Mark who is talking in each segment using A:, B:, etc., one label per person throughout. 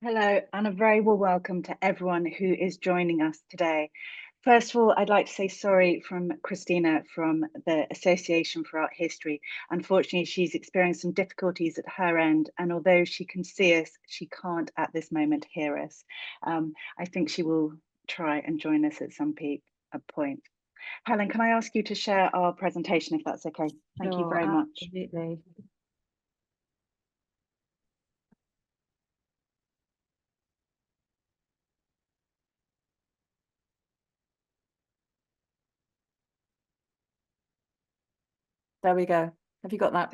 A: Hello, and a very warm welcome to everyone who is joining us today. First of all, I'd like to say sorry from Christina from the Association for Art History. Unfortunately, she's experienced some difficulties at her end, and although she can see us, she can't at this moment hear us. I think she will try and join us at some point. Helen, can I ask you to share our presentation if that's okay? Thank you
B: Sure,
A: very much.
B: absolutely. There we go. Have you got that?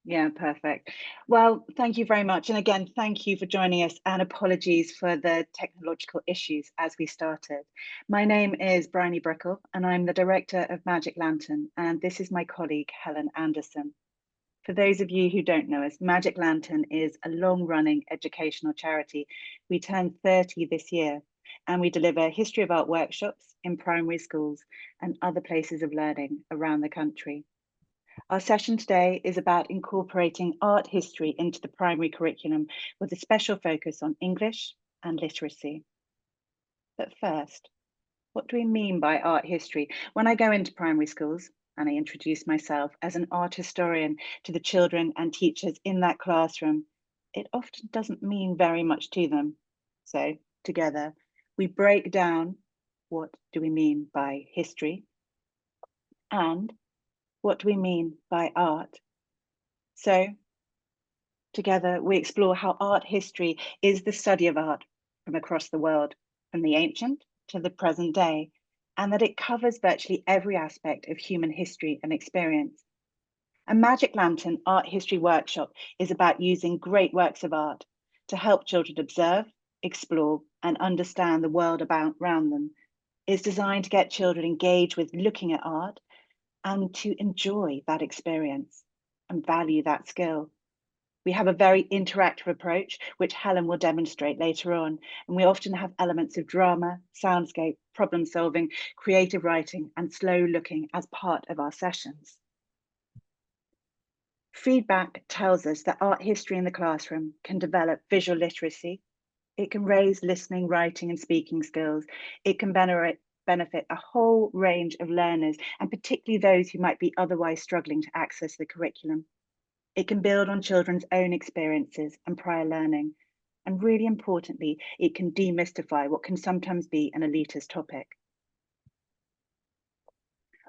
A: Yeah, perfect. Well, thank you very much. And again, thank you for joining us and apologies for the technological issues as we started. My name is Bryony Brickle and I'm the director of Magic Lantern. And this is my colleague, Helen Anderson. For those of you who don't know us, Magic Lantern is a long running educational charity. We turned 30 this year and we deliver history of art workshops in primary schools and other places of learning around the country. Our session today is about incorporating art history into the primary curriculum with a special focus on English and literacy. But first, what do we mean by art history? When I go into primary schools and I introduce myself as an art historian to the children and teachers in that classroom, it often doesn't mean very much to them. So together, we break down what do we mean by history and what do we mean by art? So together, we explore how art history is the study of art from across the world, from the ancient to the present day, and that it covers virtually every aspect of human history and experience. A Magic Lantern art history workshop is about using great works of art to help children observe, explore, and understand the world around them. It's designed to get children engaged with looking at art and to enjoy that experience and value that skill. We have a very interactive approach, which Helen will demonstrate later on. And we often have elements of drama, soundscape, problem solving, creative writing, and slow looking as part of our sessions. Feedback tells us that art history in the classroom can develop visual literacy. It can raise listening, writing, and speaking skills. It can benefit a whole range of learners, and particularly those who might be otherwise struggling to access the curriculum. It can build on children's own experiences and prior learning. And really importantly, it can demystify what can sometimes be an elitist topic.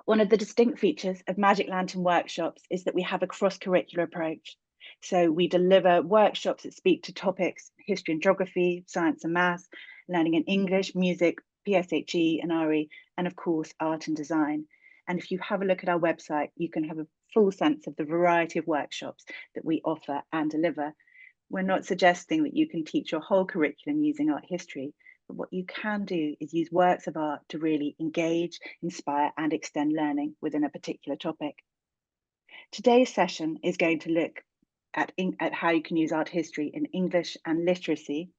A: One of the distinct features of Magic Lantern workshops is that we have a cross-curricular approach. So we deliver workshops that speak to topics, history and geography, science and maths, learning in English, music, PSHE and RE, and of course, art and design. And if you have a look at our website, you can have a full sense of the variety of workshops that we offer and deliver. We're not suggesting that you can teach your whole curriculum using art history, but what you can do is use works of art to really engage, inspire, and extend learning within a particular topic. Today's session is going to look at how you can use art history in English and literacy,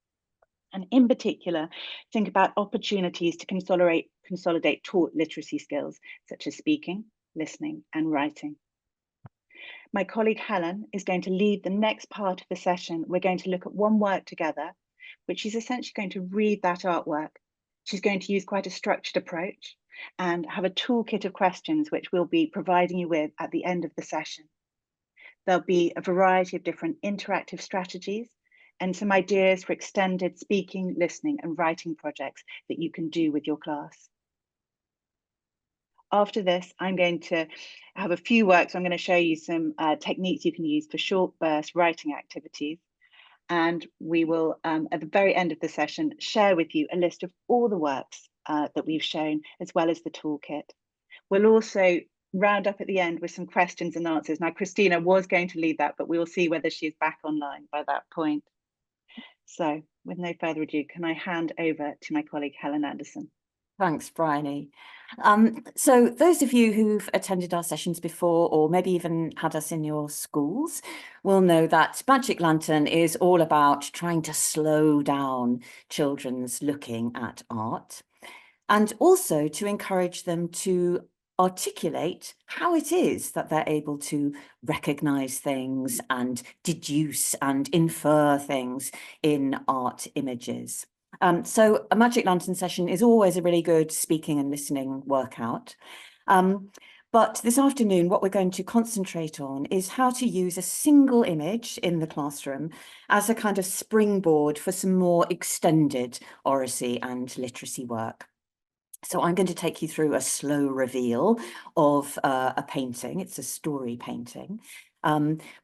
A: and in particular, think about opportunities to consolidate taught literacy skills, such as speaking, listening, and writing. My colleague Helen is going to lead the next part of the session. We're going to look at one work together, which is essentially going to read that artwork. She's going to use quite a structured approach and have a toolkit of questions, which we'll be providing you with at the end of the session. There'll be a variety of different interactive strategies and some ideas for extended speaking, listening, and writing projects that you can do with your class. After this, I'm going to have a few works. I'm going to show you some techniques you can use for short burst writing activities. And we will, at the very end of the session, share with you a list of all the works that we've shown, as well as the toolkit. We'll also round up at the end with some questions and answers. Now, Christina was going to lead that, but we will see whether she's back online by that point. So with no further ado, can I hand over to my colleague, Helen Anderson?
B: Thanks, Bryony. So those of you who've attended our sessions before, or maybe even had us in your schools, will know that Magic Lantern is all about trying to slow down children's looking at art, and also to encourage them to articulate how it is that they're able to recognize things and deduce and infer things in art images. So a Magic Lantern session is always a really good speaking and listening workout. But this afternoon, what we're going to concentrate on is how to use a single image in the classroom as a kind of springboard for some more extended oracy and literacy work. So I'm going to take you through a slow reveal of a painting. It's a story painting,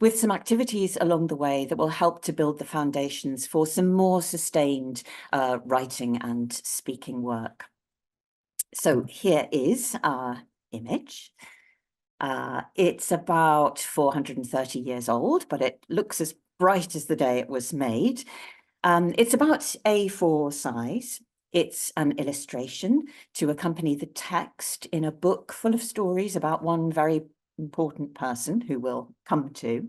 B: with some activities along the way that will help to build the foundations for some more sustained writing and speaking work. So here is our image. It's about 430 years old, but it looks as bright as the day it was made. It's about A4 size. It's an illustration to accompany the text in a book full of stories about one very important person who we'll come to.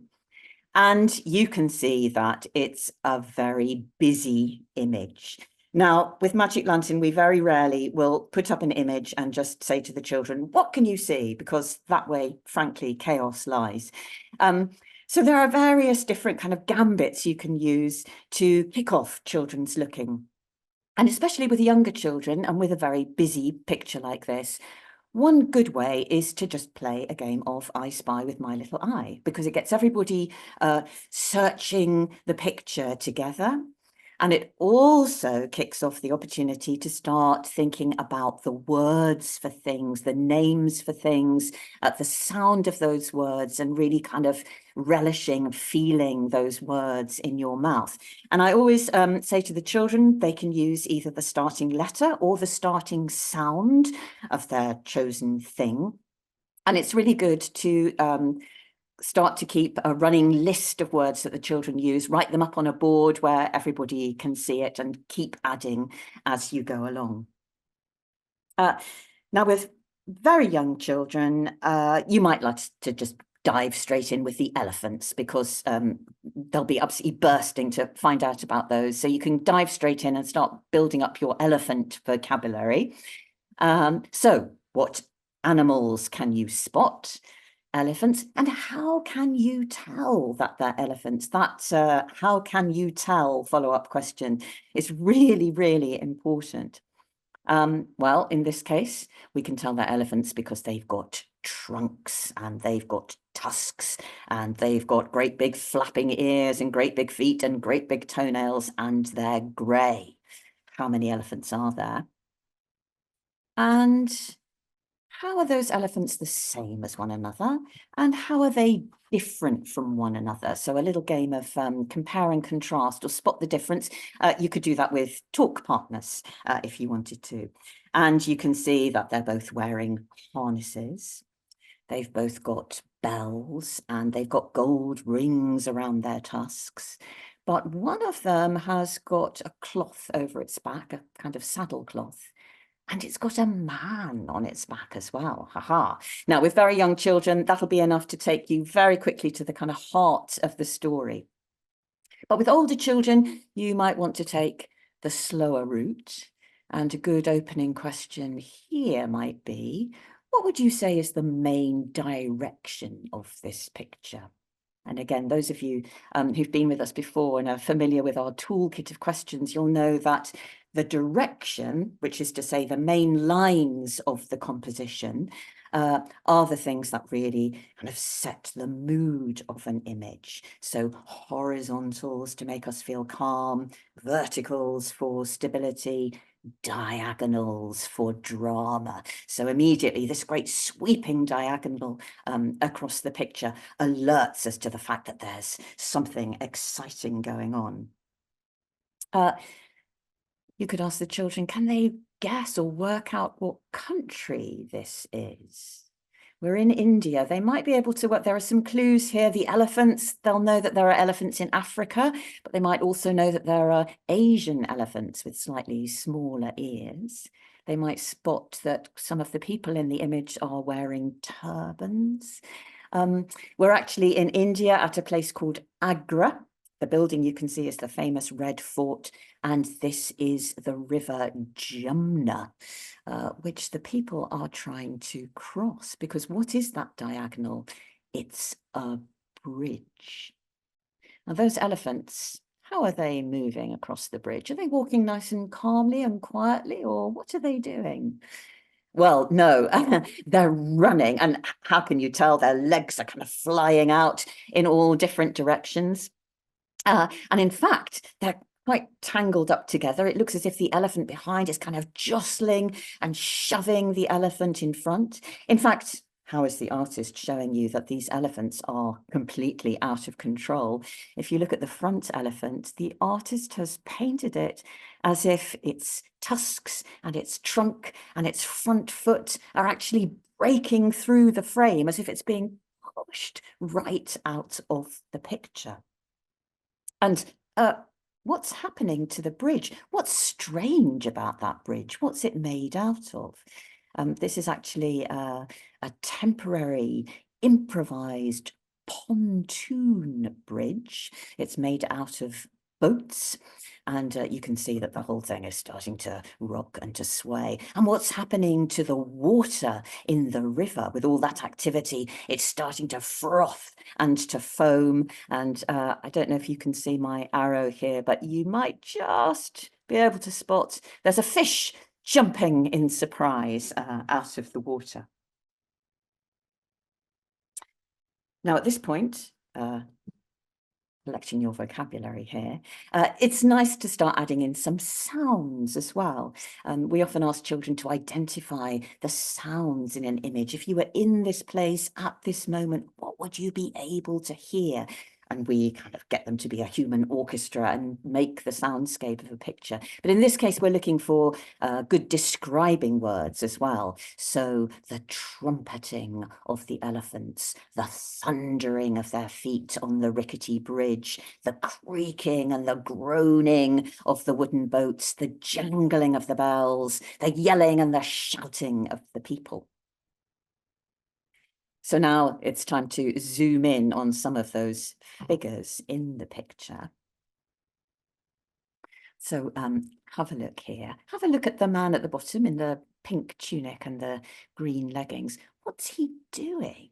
B: And you can see that it's a very busy image. Now, with Magic Lantern, we very rarely will put up an image and just say to the children, what can you see? Because that way, frankly, chaos lies. So there are various different kind of gambits you can use to kick off children's looking. And especially with younger children and with a very busy picture like this, one good way is to just play a game of I Spy with My Little Eye, because it gets everybody searching the picture together. And it also kicks off the opportunity to start thinking about the words for things, the names for things, the sound of those words, and really kind of relishing, feeling those words in your mouth. And I always say to the children, they can use either the starting letter or the starting sound of their chosen thing. And it's really good to start to keep a running list of words that the children use, write them up on a board where everybody can see it, and keep adding as you go along. Now, with very young children, you might like to just dive straight in with the elephants, because they'll be absolutely bursting to find out about those. So you can dive straight in and start building up your elephant vocabulary. So what animals can you spot? Elephants. And how can you tell that they're elephants? That how can you tell follow-up question is really, really important. Well, in this case, we can tell they're elephants because they've got trunks and they've got tusks and they've got great big flapping ears and great big feet and great big toenails, and they're grey. How many elephants are there? And how are those elephants the same as one another? And how are they different from one another? So a little game of compare and contrast, or spot the difference. You could do that with talk partners if you wanted to. And you can see that they're both wearing harnesses. They've both got bells and they've got gold rings around their tusks. But one of them has got a cloth over its back, a kind of saddle cloth. And it's got a man on its back as well. Haha. Now, with very young children, that'll be enough to take you very quickly to the kind of heart of the story. But with older children, you might want to take the slower route. And a good opening question here might be, what would you say is the main direction of this picture? And again, those of you who've been with us before and are familiar with our toolkit of questions, you'll know that the direction, which is to say the main lines of the composition, are the things that really kind of set the mood of an image. So horizontals to make us feel calm, verticals for stability, diagonals for drama. So immediately this great sweeping diagonal across the picture alerts us to the fact that there's something exciting going on. You could ask the children, can they guess or work out what country this is? We're in India. They might be able to work. There are some clues here. The elephants, they'll know that there are elephants in Africa, but they might also know that there are Asian elephants with slightly smaller ears. They might spot that some of the people in the image are wearing turbans. We're actually in India at a place called Agra. the building you can see is the famous Red Fort, and this is the River Jumna, which the people are trying to cross, because what is that diagonal? It's a bridge. Now, those elephants, how are they moving across the bridge? Are they walking nice and calmly and quietly, or what are they doing? Well, no, they're running. And how can you tell? Their legs are kind of flying out in all different directions. And in fact, they're quite tangled up together. It looks as if the elephant behind is kind of jostling and shoving the elephant in front. In fact, how is the artist showing you that these elephants are completely out of control? If you look at the front elephant, the artist has painted it as if its tusks and its trunk and its front foot are actually breaking through the frame, as if it's being pushed right out of the picture. And what's happening to the bridge? What's strange about that bridge? What's it made out of? This is actually a temporary improvised pontoon bridge. It's made out of boats, and you can see that the whole thing is starting to rock and to sway. And what's happening to the water in the river with all that activity? It's starting to froth and to foam. And I don't know if you can see my arrow here, but you might just be able to spot there's a fish jumping in surprise out of the water. Now, at this point, collecting your vocabulary here, it's nice to start adding in some sounds as well. We often ask children to identify the sounds in an image. If you were in this place at this moment, what would you be able to hear? And we kind of get them to be a human orchestra and make the soundscape of a picture. But in this case, we're looking for good describing words as well. So the trumpeting of the elephants, the thundering of their feet on the rickety bridge, the creaking and the groaning of the wooden boats, the jangling of the bells, the yelling and the shouting of the people. So now it's time to zoom in on some of those figures in the picture. So have a look here. Have a look at the man at the bottom in the pink tunic and the green leggings. What's he doing?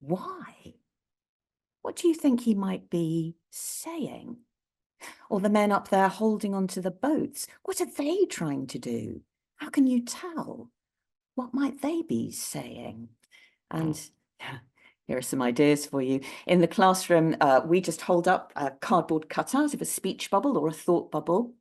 B: Why? What do you think he might be saying? Or the men up there holding onto the boats, what are they trying to do? How can you tell? What might they be saying? And here are some ideas for you. In the classroom, we just hold up a cardboard cutout of a speech bubble or a thought bubble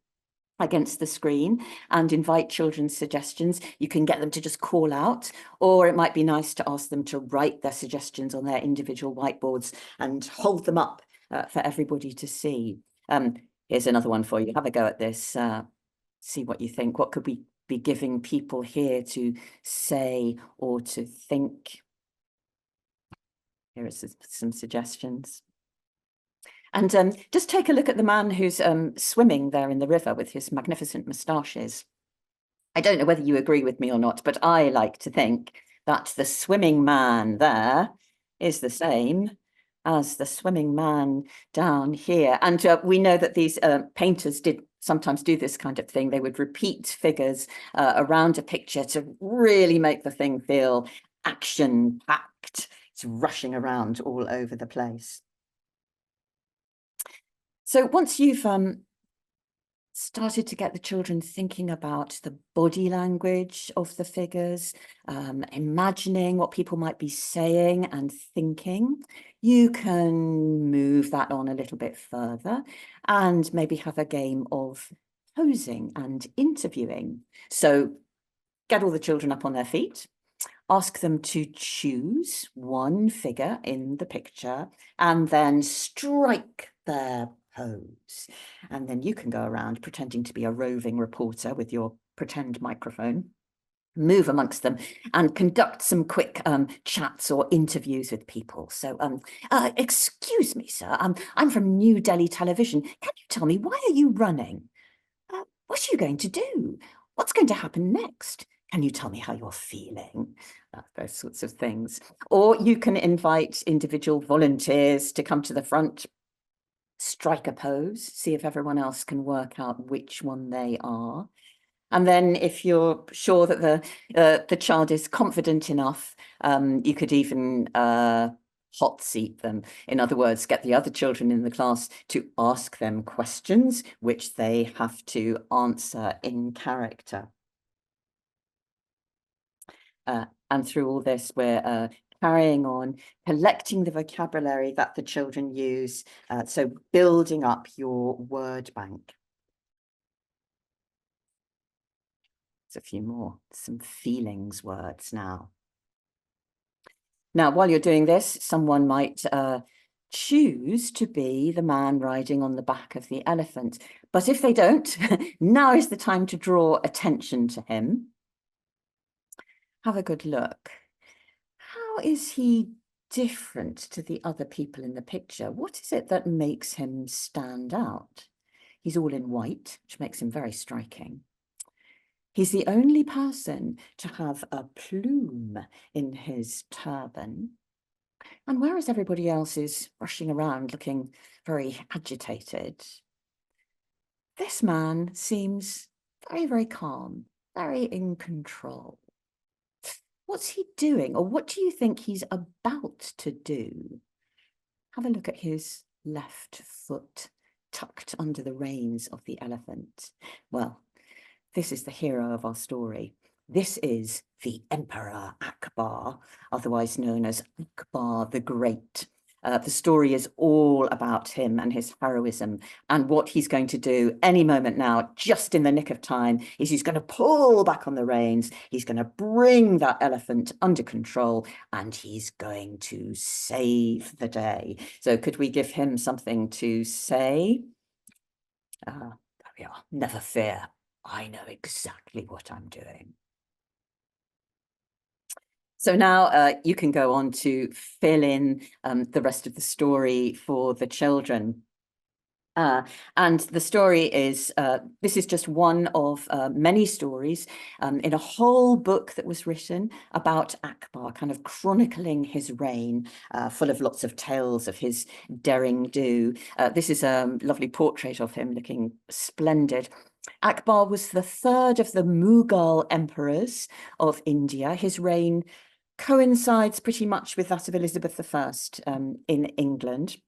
B: against the screen and invite children's suggestions. You can get them to just call out, or it might be nice to ask them to write their suggestions on their individual whiteboards and hold them up for everybody to see. Here's another one for you. Have a go at this. See what you think. What could we be giving people here to say or to think? Here are some suggestions. And just take a look at the man who's swimming there in the river with his magnificent moustaches. I don't know whether you agree with me or not, but I like to think that the swimming man there is the same as the swimming man down here. And we know that these painters did sometimes do this kind of thing. They would repeat figures around a picture to really make the thing feel action-packed. It's rushing around all over the place. So once you've started to get the children thinking about the body language of the figures, imagining what people might be saying and thinking, you can move that on a little bit further and maybe have a game of posing and interviewing. So get all the children up on their feet. Ask them to choose one figure in the picture and then strike their pose. And then you can go around pretending to be a roving reporter with your pretend microphone, move amongst them and conduct some quick chats or interviews with people. So, excuse me, sir, I'm from New Delhi Television. Can you tell me, why are you running? What are you going to do? What's going to happen next? Can you tell me how you're feeling? Those sorts of things. Or you can invite individual volunteers to come to the front strike a pose, see if everyone else can work out which one they are. And then if you're sure that the child is confident enough, you could even hot seat them. In other words, get the other children in the class to ask them questions, which they have to answer in character. And through all this, we're carrying on, collecting the vocabulary that the children use, so building up your word bank. There's a few more, some feelings words now. Now, while you're doing this, someone might choose to be the man riding on the back of the elephant. But if they don't, now is the time to draw attention to him. Have a good look. How is he different to the other people in the picture? What is it that makes him stand out? He's all in white, which makes him very striking. He's the only person to have a plume in his turban. And whereas everybody else is rushing around looking very agitated, this man seems very, very calm, very in control. What's he doing, or what do you think he's about to do? Have a look at his left foot tucked under the reins of the elephant. Well, this is the hero of our story. This is the Emperor Akbar, otherwise known as Akbar the Great. The story is all about him and his heroism, and what he's going to do any moment now, just in the nick of time, is he's going to pull back on the reins, he's going to bring that elephant under control, and he's going to save the day. So could we give him something to say? There we are. Never fear. I know exactly what I'm doing. So now you can go on to fill in the rest of the story for the children. And the story is, this is just one of many stories in a whole book that was written about Akbar, kind of chronicling his reign, full of lots of tales of his daring do. This is a lovely portrait of him looking splendid. Akbar was the third of the Mughal emperors of India. His reign coincides pretty much with that of Elizabeth I in England.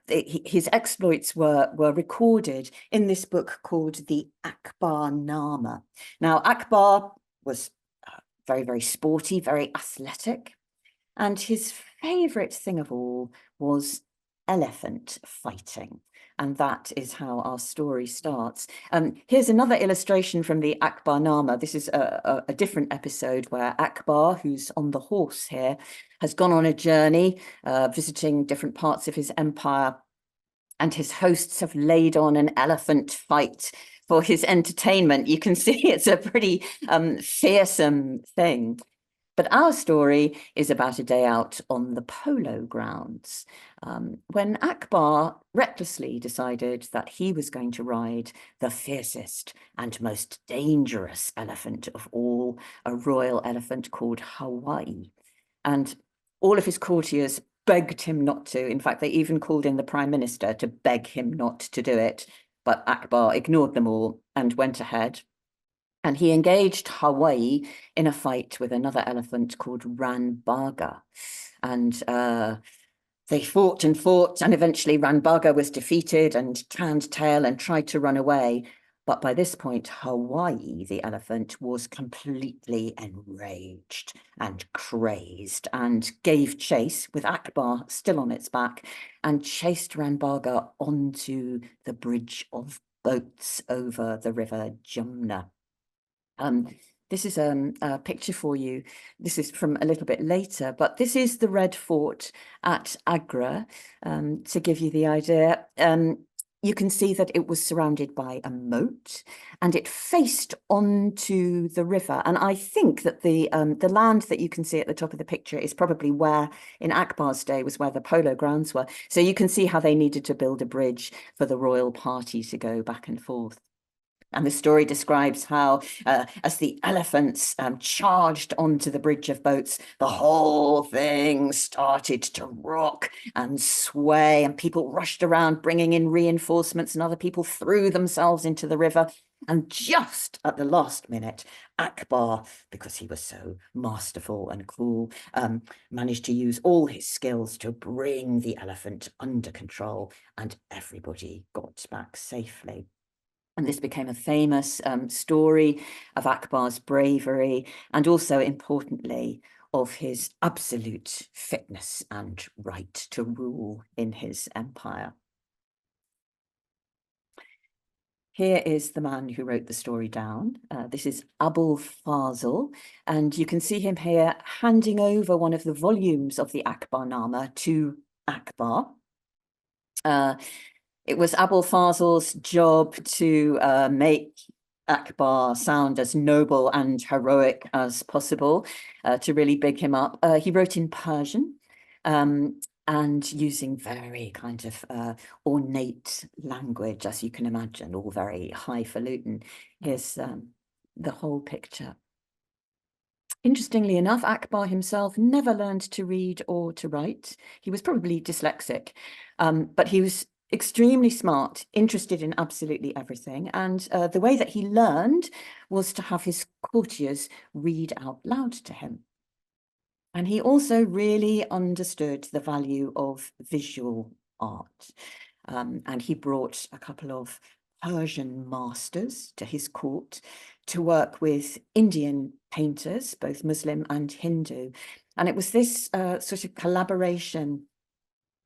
B: His exploits were recorded in this book called the Akbarnama. Now, Akbar was very, very sporty, very athletic, and his favorite thing of all was elephant fighting. And that is how our story starts. Here's another illustration from the Akbarnama. This is a different episode where Akbar, who's on the horse here, has gone on a journey, visiting different parts of his empire, and his hosts have laid on an elephant fight for his entertainment. You can see it's a pretty fearsome thing. But our story is about a day out on the polo grounds, when Akbar recklessly decided that he was going to ride the fiercest and most dangerous elephant of all, a royal elephant called Hawaii. And all of his courtiers begged him not to. In fact, they even called in the Prime Minister to beg him not to do it. But Akbar ignored them all and went ahead. And he engaged Hawaii in a fight with another elephant called Ranbagha. And they fought and fought, and eventually Ranbagha was defeated and turned tail and tried to run away. But by this point, Hawaii, the elephant, was completely enraged and crazed and gave chase, with Akbar still on its back, and chased Ranbagha onto the bridge of boats over the river Jumna. This is a picture for you. This is from a little bit later, but this is the Red Fort at Agra, to give you the idea. You can see that it was surrounded by a moat and it faced onto the river. And I think that the land that you can see at the top of the picture is probably where, in Akbar's day, was where the polo grounds were. So you can see how they needed to build a bridge for the royal party to go back and forth. And the story describes how, as the elephants charged onto the bridge of boats, the whole thing started to rock and sway, and people rushed around bringing in reinforcements, and other people threw themselves into the river. And just at the last minute, Akbar, because he was so masterful and cool, managed to use all his skills to bring the elephant under control, and everybody got back safely. And this became a famous story of Akbar's bravery, and also, importantly, of his absolute fitness and right to rule in his empire. Here is the man who wrote the story down. This is Abul Fazl, and you can see him here handing over one of the volumes of the Akbarnama to Akbar. It was Abul Fazl's job to make Akbar sound as noble and heroic as possible, to really big him up. He wrote in Persian, and using very kind of ornate language, as you can imagine, all very highfalutin. Here's the whole picture. Interestingly enough, Akbar himself never learned to read or to write. He was probably dyslexic, but he was extremely smart, interested in absolutely everything. And the way that he learned was to have his courtiers read out loud to him. And he also really understood the value of visual art. And he brought a couple of Persian masters to his court to work with Indian painters, both Muslim and Hindu. And it was this sort of collaboration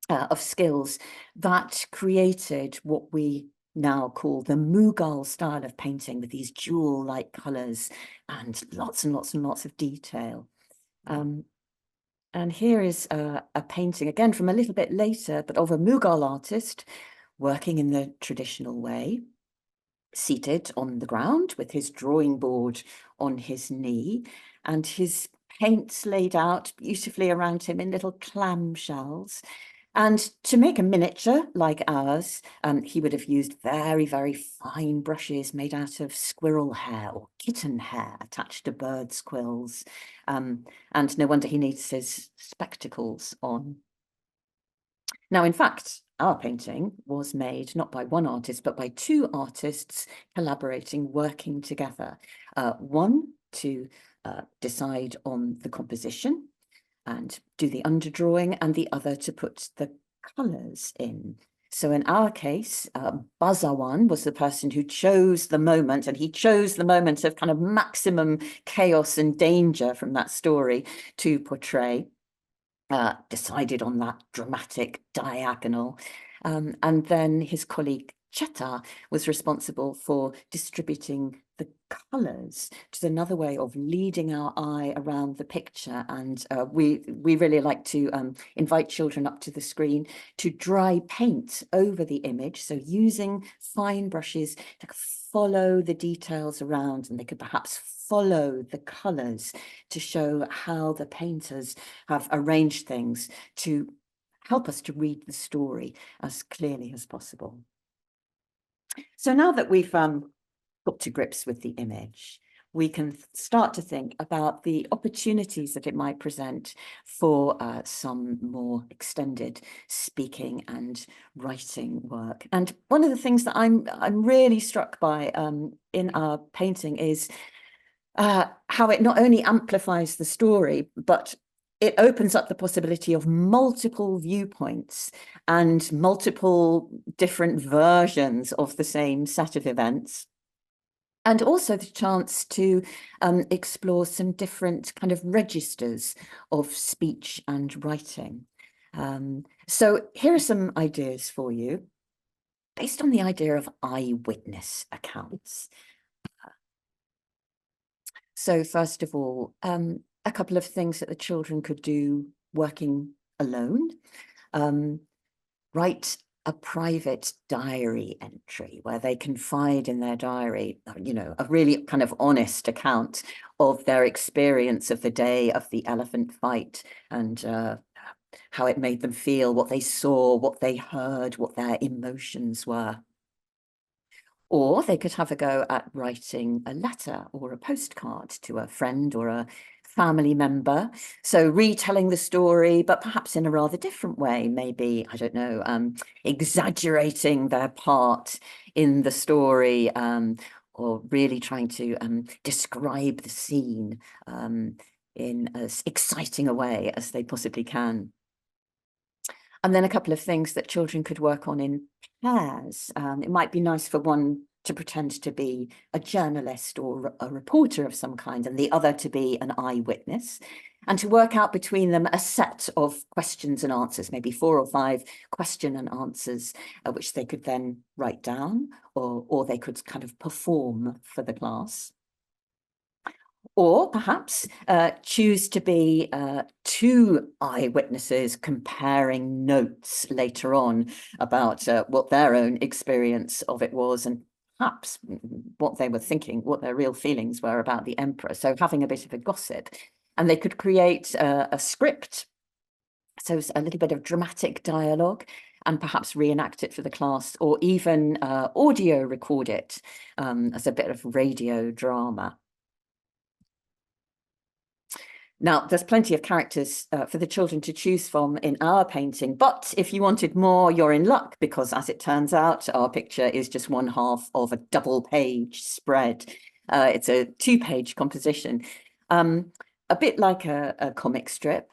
B: of skills that created what we now call the Mughal style of painting, with these jewel-like colours and lots of detail. And here is a painting, again from a little bit later, but of a Mughal artist working in the traditional way, seated on the ground with his drawing board on his knee, and his paints laid out beautifully around him in little clamshells. And to make a miniature like ours, he would have used very, very fine brushes made out of squirrel hair or kitten hair attached to birds' quills. And no wonder he needs his spectacles on. Now, in fact, our painting was made not by one artist, but by two artists collaborating, working together. One to decide on the composition and do the underdrawing, and the other to put the colours in. So in our case, Bazawan was the person who chose the moment, and he chose the moment of kind of maximum chaos and danger from that story to portray, decided on that dramatic diagonal. And then his colleague Cheta was responsible for distributing the colours, which is another way of leading our eye around the picture. And we really like to invite children up to the screen to dry paint over the image, so using fine brushes to follow the details around, and they could perhaps follow the colours to show how the painters have arranged things to help us to read the story as clearly as possible. So now that we've got to grips with the image, we can start to think about the opportunities that it might present for some more extended speaking and writing work. And one of the things that I'm really struck by in our painting is how it not only amplifies the story, but it opens up the possibility of multiple viewpoints and multiple different versions of the same set of events. And also the chance to explore some different kind of registers of speech and writing. So here are some ideas for you, based on the idea of eyewitness accounts. So first of all, a couple of things that the children could do working alone. Write a private diary entry where they confide in their diary, you know, a really kind of honest account of their experience of the day of the elephant fight, and how it made them feel, what they saw, what they heard, what their emotions were. Or they could have a go at writing a letter or a postcard to a friend or a family member. So retelling the story, but perhaps in a rather different way, maybe, I don't know, exaggerating their part in the story, or really trying to describe the scene in as exciting a way as they possibly can. And then a couple of things that children could work on in pairs. It might be nice for one to pretend to be a journalist or a reporter of some kind, and the other to be an eyewitness, and to work out between them a set of questions and answers, maybe 4 or 5 question and answers, which they could then write down, or they could kind of perform for the class. Or perhaps choose to be 2 eyewitnesses comparing notes later on about what their own experience of it was, and perhaps what they were thinking, what their real feelings were about the emperor. So having a bit of a gossip. And they could create a script, so a little bit of dramatic dialogue, and perhaps reenact it for the class, or even audio record it as a bit of radio drama. Now, there's plenty of characters for the children to choose from in our painting, but if you wanted more, you're in luck, because as it turns out, our picture is just 1/2 of a double-page spread. It's a 2-page composition, a bit like a comic strip.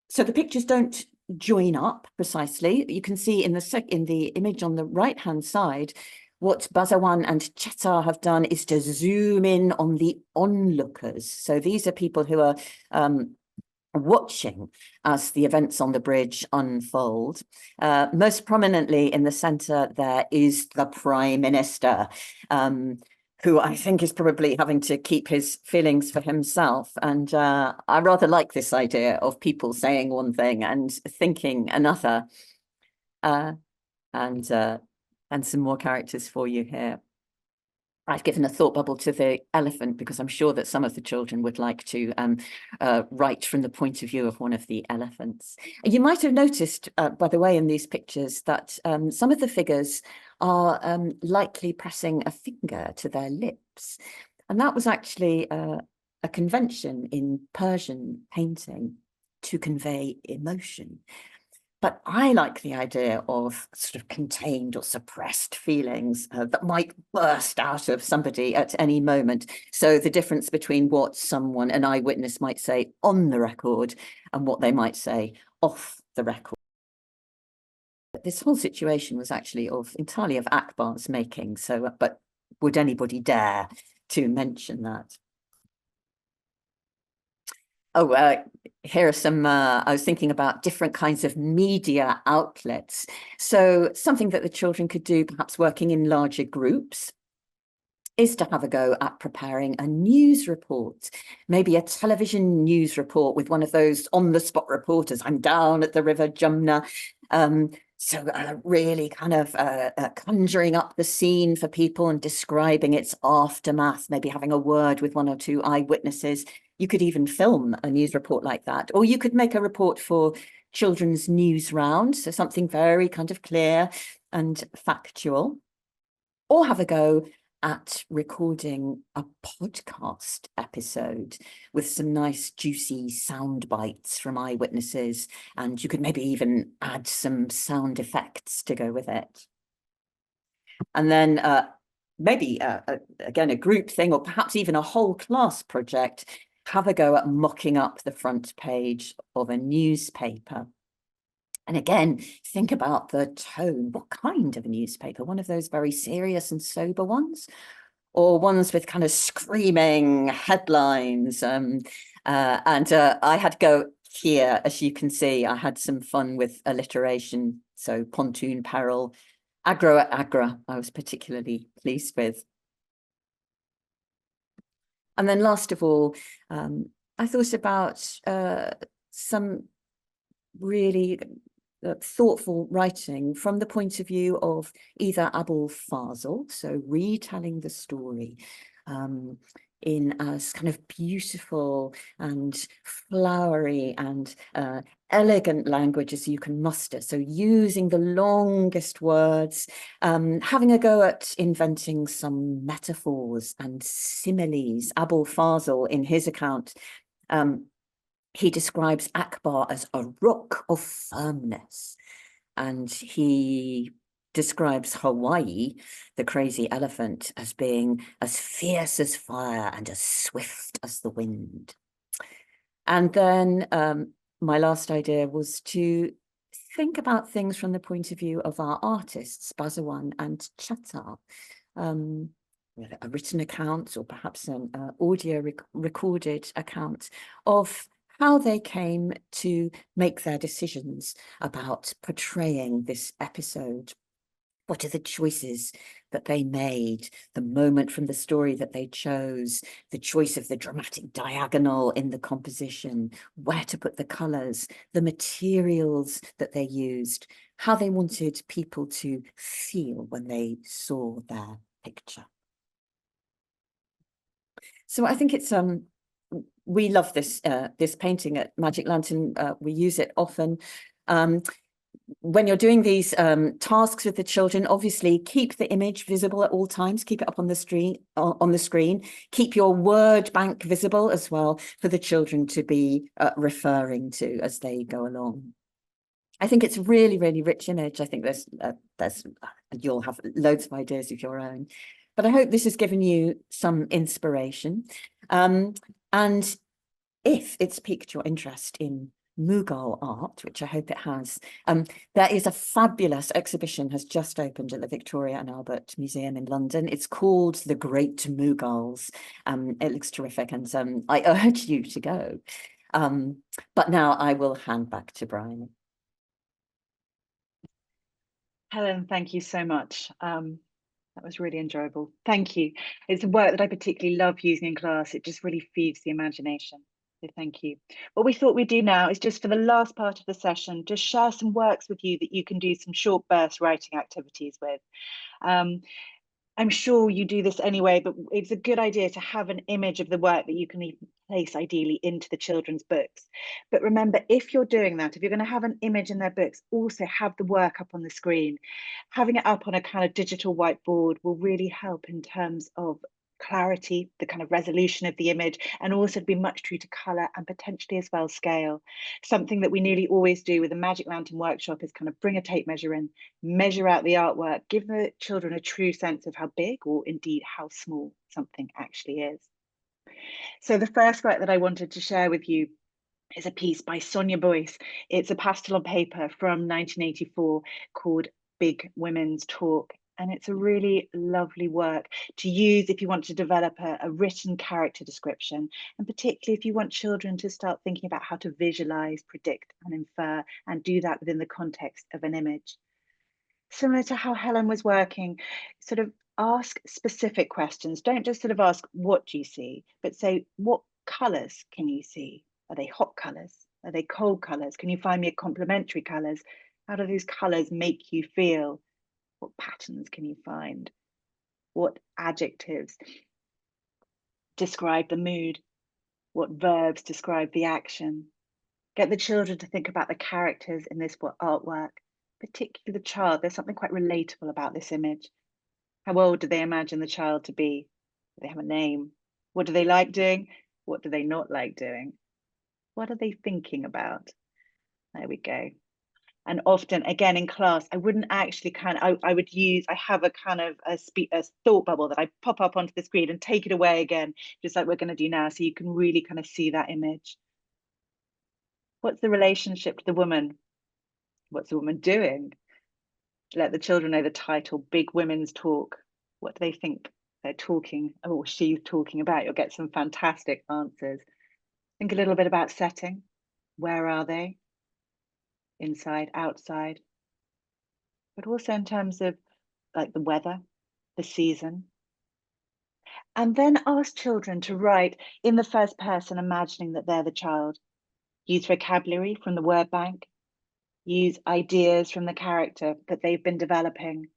B: So the pictures don't join up precisely. You can see in the image on the right-hand side, what Basawan and Chetar have done is to zoom in on the onlookers. So these are people who are watching as the events on the bridge unfold. Most prominently in the centre there is the Prime Minister, who I think is probably having to keep his feelings for himself. And I rather like this idea of people saying one thing and thinking another. And some more characters for you here. I've given a thought bubble to the elephant because I'm sure that some of the children would like to write from the point of view of one of the elephants. You might have noticed, by the way, in these pictures that some of the figures are lightly pressing a finger to their lips. And that was actually a convention in Persian painting to convey emotion. But I like the idea of sort of contained or suppressed feelings that might burst out of somebody at any moment. So the difference between what an eyewitness might say on the record and what they might say off the record. This whole situation was actually entirely of Akbar's making. So, but would anybody dare to mention that? Oh, here are some, I was thinking about different kinds of media outlets. So something that the children could do, perhaps working in larger groups, is to have a go at preparing a news report, maybe a television news report with one of those on-the-spot reporters. I'm down at the River Jumna. So really kind of conjuring up the scene for people and describing its aftermath, maybe having a word with 1 or 2 eyewitnesses. You could even film a news report like that, or you could make a report for children's news round, so something very kind of clear and factual, or have a go at recording a podcast episode with some nice juicy sound bites from eyewitnesses, and you could maybe even add some sound effects to go with it. And then maybe again a group thing, or perhaps even a whole class project, have a go at mocking up the front page of a newspaper. And again, think about the tone. What kind of a newspaper? One of those very serious and sober ones, or ones with kind of screaming headlines. And I had to go here, as you can see, I had some fun with alliteration. So pontoon peril, aggro at Agra, I was particularly pleased with. And then last of all, I thought about some really thoughtful writing from the point of view of either Abul Fazl, so retelling the story in as kind of beautiful and flowery and elegant language as you can muster. So using the longest words, having a go at inventing some metaphors and similes. Abul Fazl, in his account, he describes Akbar as a rock of firmness. And he describes Hawaii, the crazy elephant, as being as fierce as fire and as swift as the wind. And then my last idea was to think about things from the point of view of our artists, Basawan and Chattar. A written account or perhaps an audio recorded account of how they came to make their decisions about portraying this episode. What are the choices that they made, the moment from the story that they chose, the choice of the dramatic diagonal in the composition, where to put the colours, the materials that they used, how they wanted people to feel when they saw their picture. So I think it's we love this this painting at Magic Lantern. We use it often. When you're doing these tasks with the children, obviously keep the image visible at all times. Keep it up on the screen. Keep your word bank visible as well for the children to be referring to as they go along. I think it's really, really rich image. I think there's you'll have loads of ideas of your own. But I hope this has given you some inspiration. And if it's piqued your interest in Mughal art, which I hope it has, there is a fabulous exhibition has just opened at the Victoria and Albert Museum in London. It's called The Great Mughals. It looks terrific, and I urge you to go. But now I will hand back to Bryony.
A: Helen, thank you so much. That was really enjoyable. Thank you. It's a work that I particularly love using in class. It just really feeds the imagination. So thank you. What we thought we'd do now is just for the last part of the session, just share some works with you that you can do some short burst writing activities with. I'm sure you do this anyway, but it's a good idea to have an image of the work that you can place ideally into the children's books. But remember, if you're doing that, if you're going to have an image in their books, also have the work up on the screen. Having it up on a kind of digital whiteboard will really help in terms of clarity, the kind of resolution of the image, and also to be much true to colour and potentially as well scale. Something that we nearly always do with a Magic Lantern workshop is kind of bring a tape measure in, measure out the artwork, give the children a true sense of how big or indeed how small something actually is. So the first work that I wanted to share with you is a piece by Sonia Boyce. It's a pastel on paper from 1984 called Big Women's Talk. And it's a really lovely work to use if you want to develop a written character description, and particularly if you want children to start thinking about how to visualize, predict, and infer, and do that within the context of an image. Similar to how Helen was working, sort of ask specific questions. Don't just sort of ask, what do you see? But say, what colors can you see? Are they hot colors? Are they cold colors? Can you find me complementary colors? How do these colors make you feel? What patterns can you find? What adjectives describe the mood? What verbs describe the action? Get the children to think about the characters in this artwork, particularly the child. There's something quite relatable about this image. How old do they imagine the child to be? Do they have a name? What do they like doing? What do they not like doing? What are they thinking about? There we go. And often, again, in class, I wouldn't actually I would use, I have a kind of a thought bubble that I pop up onto the screen and take it away again, just like we're going to do now. So you can really kind of see that image. What's the relationship to the woman? What's the woman doing? Let the children know the title, Big Women's Talk. What do they think they're talking or she's talking about? You'll get some fantastic answers. Think a little bit about setting. Where are they? Inside, outside. But also in terms of like the weather, the season. And then ask children to write in the first person, imagining that they're the child. Use vocabulary from the word bank. Use ideas from the character that they've been developing.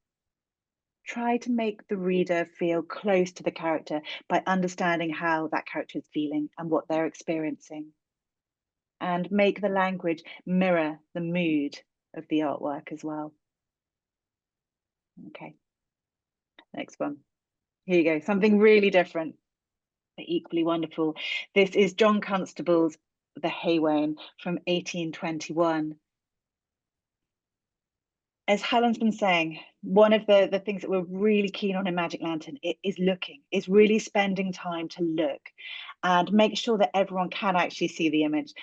A: Try to make the reader feel close to the character by understanding how that character is feeling and what they're experiencing. and make the language mirror the mood of the artwork as well. Okay, next one. Here you go, something really different, but equally wonderful. This is John Constable's The Haywain from 1821. As Helen's been saying, one of the things that we're really keen on in Magic Lantern is really spending time to look and make sure that everyone can actually see the image,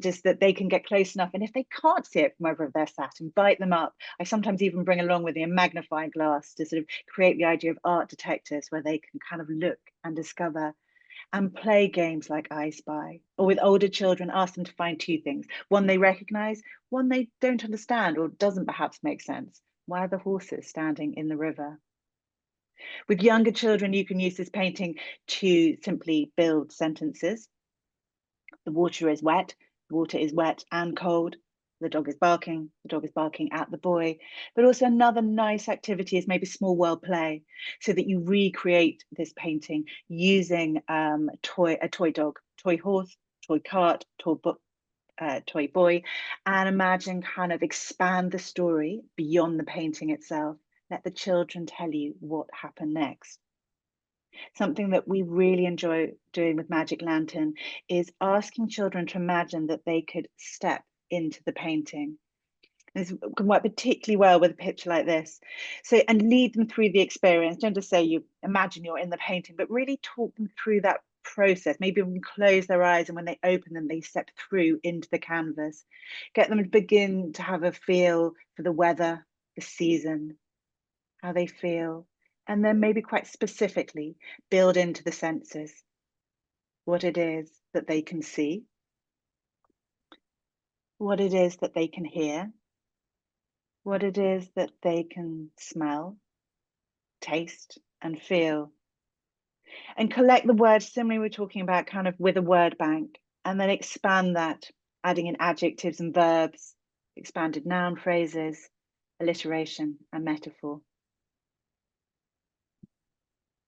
A: just that they can get close enough. And if they can't see it from wherever they're sat, invite them up. I sometimes even bring along with me a magnifying glass to sort of create the idea of art detectives where they can kind of look and discover and play games like I Spy, or with older children, ask them to find two things. One they recognize, one they don't understand or doesn't perhaps make sense. Why are the horses standing in the river? With younger children, you can use this painting to simply build sentences. The water is wet, the water is wet and cold. The dog is barking at the boy. But also another nice activity is maybe small world play, so that you recreate this painting using a toy dog, toy horse, toy cart, toy boy, and imagine kind of expand the story beyond the painting itself. Let the children tell you what happened next. Something that we really enjoy doing with Magic Lantern is asking children to imagine that they could step into the painting. This can work particularly well with a picture like this. So, and lead them through the experience. Don't just say you imagine you're in the painting, but really talk them through that process. Maybe even close their eyes, and when they open them, they step through into the canvas. Get them to begin to have a feel for the weather, the season, how they feel, and then maybe quite specifically build into the senses what it is that they can see, what it is that they can hear, what it is that they can smell, taste, and feel. And collect the words, similarly we're talking about kind of with a word bank, and then expand that, adding in adjectives and verbs, expanded noun phrases, alliteration and metaphor.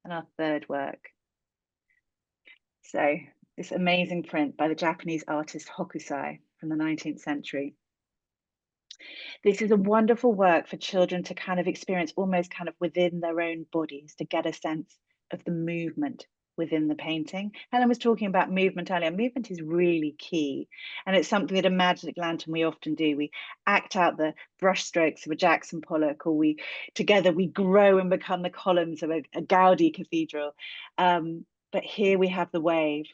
A: And our third work. So this amazing print by the Japanese artist Hokusai from the 19th century. This is a wonderful work for children to kind of experience almost kind of within their own bodies, to get a sense of the movement within the painting. Helen was talking about movement earlier. Movement is really key. And it's something that in Magic Lantern we often do. We act out the brush strokes of a Jackson Pollock, or together we grow and become the columns of a Gaudi cathedral. But here we have the wave,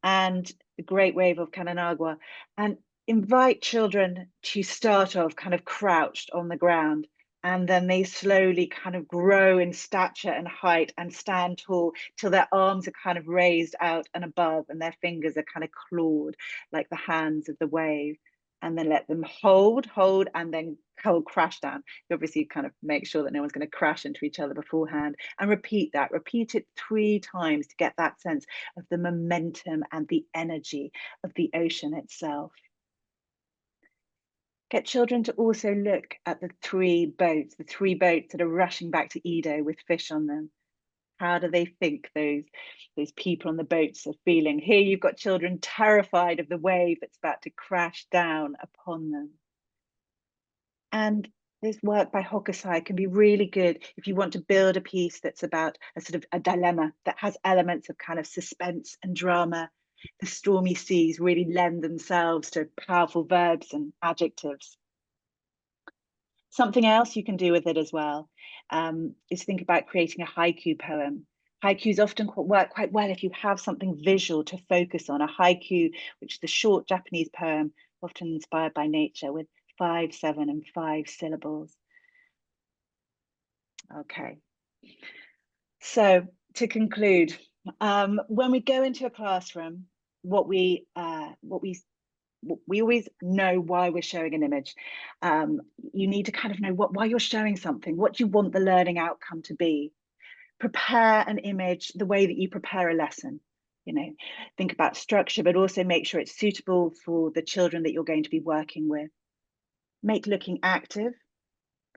A: and the great wave of Kananagua, and invite children to start off kind of crouched on the ground, and then they slowly kind of grow in stature and height and stand tall till their arms are kind of raised out and above, and their fingers are kind of clawed like the hands of the wave. And then let them hold, and then crash down. You obviously kind of make sure that no one's going to crash into each other beforehand, and repeat it 3 times to get that sense of the momentum and the energy of the ocean itself. Get children to also look at the 3 boats that are rushing back to Edo with fish on them. How do they think those people on the boats are feeling? Here you've got children terrified of the wave that's about to crash down upon them. And this work by Hokusai can be really good if you want to build a piece that's about a sort of a dilemma that has elements of kind of suspense and drama. The stormy seas really lend themselves to powerful verbs and adjectives. Something else you can do with it as well is think about creating a haiku poem. Haikus often work quite well if you have something visual to focus on. A haiku, which is a short Japanese poem, often inspired by nature, with 5, 7, and 5 syllables. Okay. So to conclude, when we go into a classroom, we always know why we're showing an image. You need to kind of know why you're showing something. What do you want the learning outcome to be? Prepare an image the way that you prepare a lesson. Think about structure, but also make sure it's suitable for the children that you're going to be working with. Make looking active.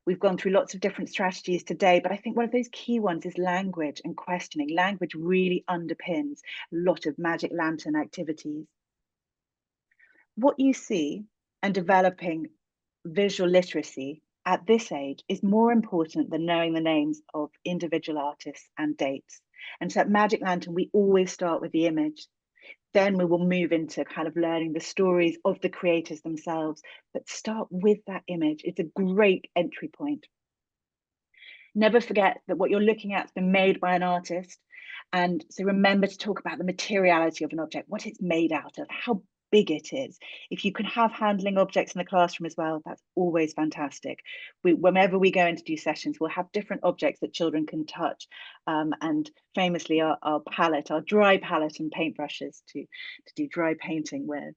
A: We've gone through lots of different strategies today, but I think one of those key ones is language and questioning. Language really underpins a lot of Magic Lantern activities. what you see and developing visual literacy at this age is more important than knowing the names of individual artists and dates. And so at Magic Lantern, we always start with the image. Then we will move into kind of learning the stories of the creators themselves, but start with that image. It's a great entry point. Never forget that what you're looking at has been made by an artist. And so remember to talk about the materiality of an object, what it's made out of, how big it is. If you can have handling objects in the classroom as well, that's always fantastic. Whenever we go in to do sessions, we'll have different objects that children can touch. And famously, our palette, our dry palette and paintbrushes to do dry painting with.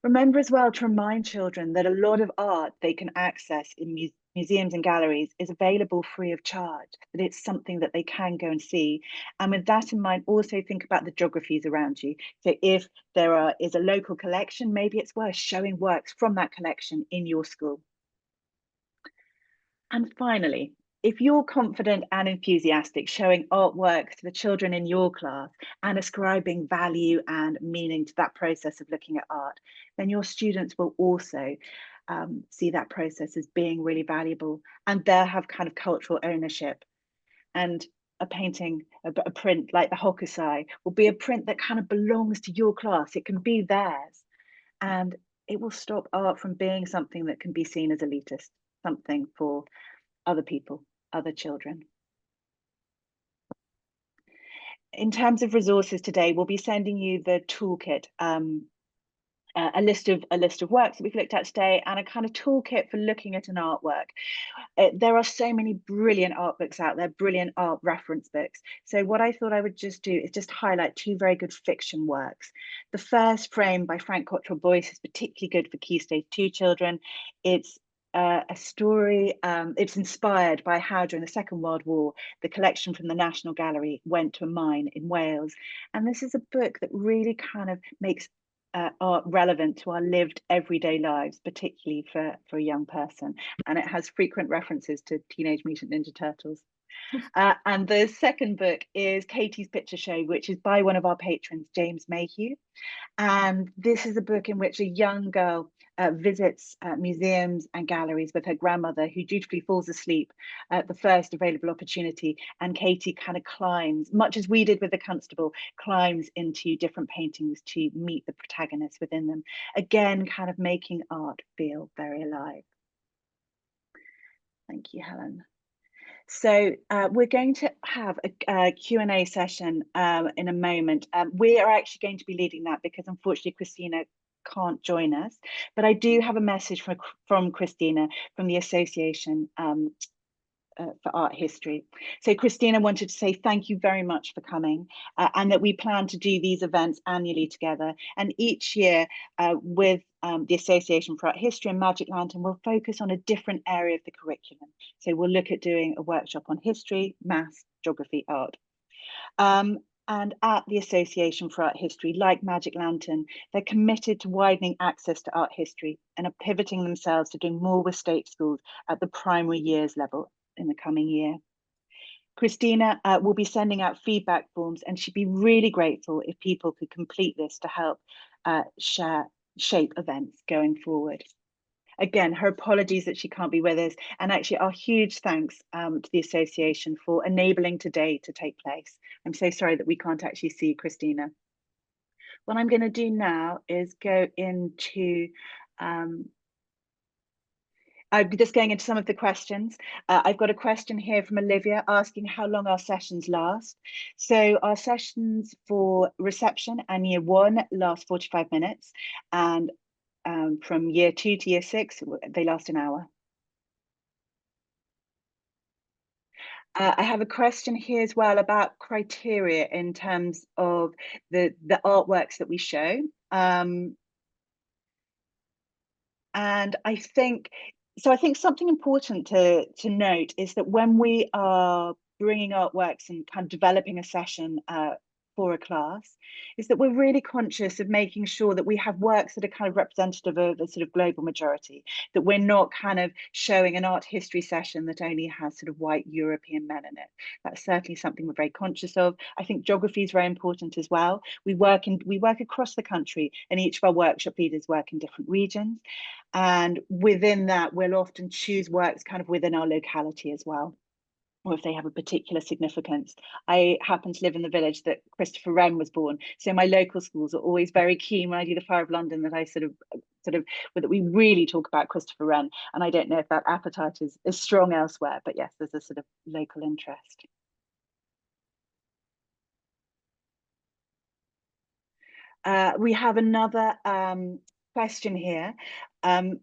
A: Remember as well to remind children that a lot of art they can access in museums and galleries is available free of charge, that it's something that they can go and see. And with that in mind, also think about the geographies around you. So if there is a local collection, maybe it's worth showing works from that collection in your school. And finally, if you're confident and enthusiastic showing artwork to the children in your class and ascribing value and meaning to that process of looking at art, then your students will also see that process as being really valuable, and they'll have kind of cultural ownership. And a painting, a print like the Hokusai will be a print that kind of belongs to your class. It can be theirs, and it will stop art from being something that can be seen as elitist, something for other people, other children. In terms of resources today, we'll be sending you the toolkit, a list of works that we've looked at today, and a kind of toolkit for looking at an artwork. There are so many brilliant art books out there, brilliant art reference books. So what I thought I would just do is just highlight two very good fiction works. The first, Frame by Frank Cottrell Boyce, is particularly good for Key Stage 2 children. It's a story, it's inspired by how during the Second World War, the collection from the National Gallery went to a mine in Wales. And this is a book that really kind of makes art relevant to our lived everyday lives, particularly for a young person. And it has frequent references to Teenage Mutant Ninja Turtles. And the second book is Katie's Picture Show, which is by one of our patrons, James Mayhew. And this is a book in which a young girl visits museums and galleries with her grandmother, who dutifully falls asleep at the first available opportunity. And Katie kind of climbs, much as we did with the Constable, climbs into different paintings to meet the protagonists within them. Again, kind of making art feel very alive. Thank you, Helen. So we're going to have a Q&A session in a moment. We are actually going to be leading that because unfortunately Christina can't join us, but I do have a message from Christina from the Association for Art History. So Christina wanted to say thank you very much for coming, and that we plan to do these events annually together. And each year with the Association for Art History and Magic Lantern, we'll focus on a different area of the curriculum. So we'll look at doing a workshop on history, maths, geography, art. And at the Association for Art History, like Magic Lantern, they're committed to widening access to art history and are pivoting themselves to doing more with state schools at the primary years level in the coming year. Christina will be sending out feedback forms, and she'd be really grateful if people could complete this to help shape events going forward. Again, her apologies that she can't be with us, and actually our huge thanks to the association for enabling today to take place. I'm so sorry that we can't actually see Christina. What I'm going to do now is go into I'm just going into some of the questions. I've got a question here from Olivia asking how long our sessions last. So our sessions for reception and year 1 last 45 minutes, and from year 2 to year 6, they last an hour. I have a question here as well about criteria in terms of the artworks that we show. And I think something important to note is that when we are bringing artworks and kind of developing a session for a class is that we're really conscious of making sure that we have works that are kind of representative of a sort of global majority, that we're not kind of showing an art history session that only has sort of white European men in it. That's certainly something we're very conscious of. I think geography is very important as well. We work across the country, and each of our workshop leaders work in different regions. And within that, we'll often choose works kind of within our locality as well, or if they have a particular significance. I happen to live in the village that Christopher Wren was born, so my local schools are always very keen when I do the Fire of London that I sort of that we really talk about Christopher Wren. And I don't know if that appetite is strong elsewhere, but yes, there's a sort of local interest. We have another question here. Helen,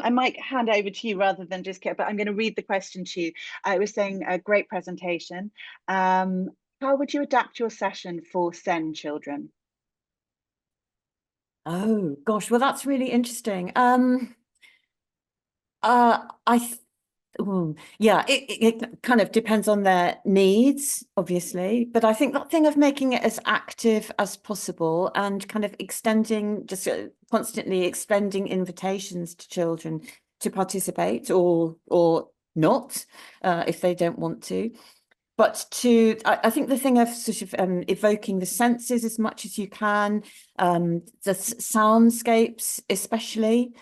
A: I might hand over to you rather than just but I'm going to read the question to you. I was saying a great presentation. How would you adapt your session for SEND children?
B: Oh gosh, well, that's really interesting. Yeah, it kind of depends on their needs, obviously, but I think that thing of making it as active as possible and kind of extending, just constantly extending invitations to children to participate or not, if they don't want to. But I think the thing of sort of evoking the senses as much as you can, the soundscapes especially.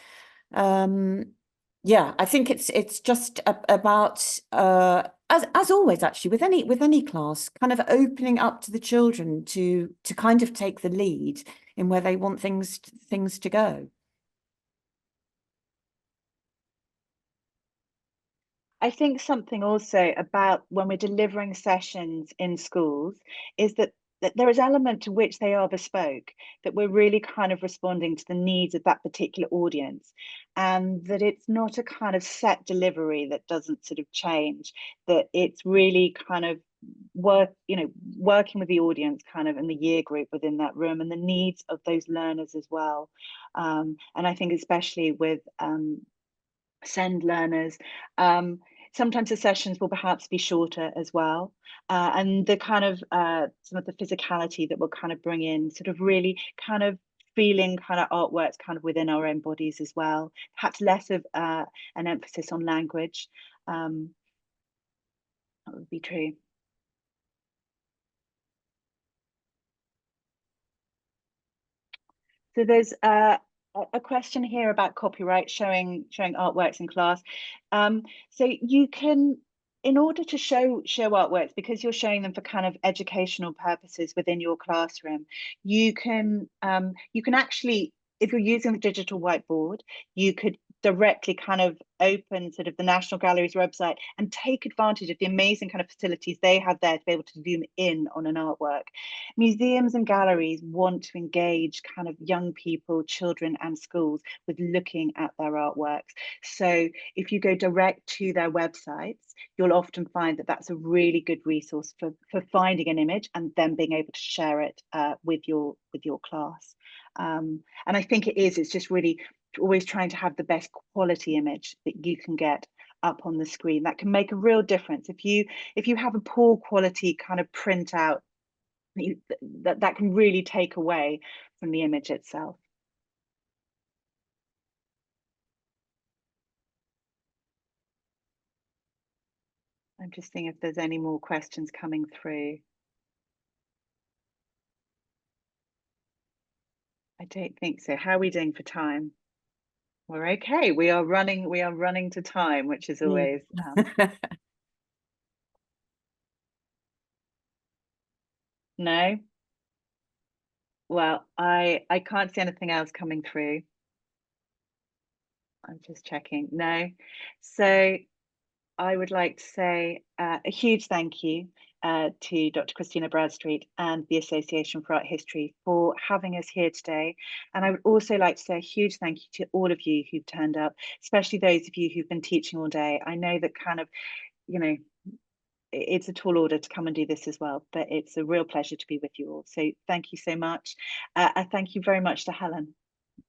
B: Yeah, I think it's just about as always, actually, with any class, kind of opening up to the children to kind of take the lead in where they want things to go.
A: I think something also about when we're delivering sessions in schools is that there is element to which they are bespoke, that we're really kind of responding to the needs of that particular audience, and that it's not a kind of set delivery that doesn't sort of change, that it's really kind of working with the audience kind of in the year group within that room and the needs of those learners as well. And I think especially with SEND learners, sometimes the sessions will perhaps be shorter as well. And the kind of some of the physicality that we'll kind of bring in, sort of really kind of feeling kind of artworks kind of within our own bodies as well. Perhaps less of an emphasis on language. That would be true. So there's a question here about copyright, showing artworks in class. So you can, in order to show artworks, because you're showing them for kind of educational purposes within your classroom, you can actually, if you're using the digital whiteboard, you could directly kind of open sort of the National Gallery's website and take advantage of the amazing kind of facilities they have there to be able to zoom in on an artwork. Museums and galleries want to engage kind of young people, children and schools with looking at their artworks. So if you go direct to their websites, you'll often find that that's a really good resource for finding an image and then being able to share it with your class. And I think it's just really always trying to have the best quality image that you can get up on the screen. That can make a real difference. If you have a poor quality kind of printout, that can really take away from the image itself. I'm just seeing if there's any more questions coming through. I don't think so. How are we doing for time? We're okay. We are running to time, which is always no. Well, I can't see anything else coming through. I'm just checking. No. So I would like to say a huge thank you to Dr. Christina Bradstreet and the Association for Art History for having us here today. And I would also like to say a huge thank you to all of you who've turned up, especially those of you who've been teaching all day. I know that kind of, it's a tall order to come and do this as well, but it's a real pleasure to be with you all. So thank you so much. Thank you very much to Helen.